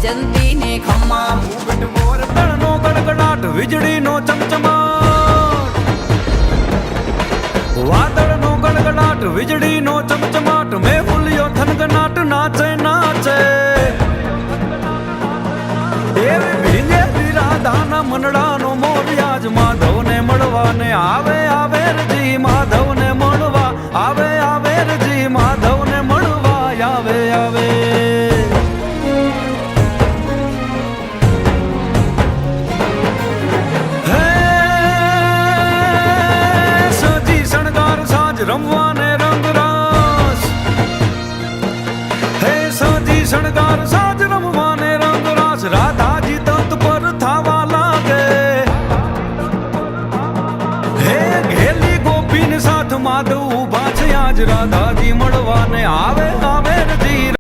વૈજંતી ને ખમ્મા મોર તણનો ગડગડાટ વીજળીનો ચમચમાટ વાદળનો ગડગડાટ વીજળીનો ચમચમાટ મેહુલિયો થનગનાટ નાચે નાચે એવી ભીંગેલી રાધાના મનડાનો મોરિયાજ માધવને મળવાને આવે આવે રજી માધવને મળવા આવે આવે રજી માધવને મળવા આવે આવે રમવાને રંગરાસ હે સાજી શણગાર સાજ રમવાને રંગરાસ રાધાજી તત પર થાવા લાગે હે ઘેલી ગોપીને સાથ માધવ ઉભા છે આજ રાધાજી મળવાને આવે આવે રજી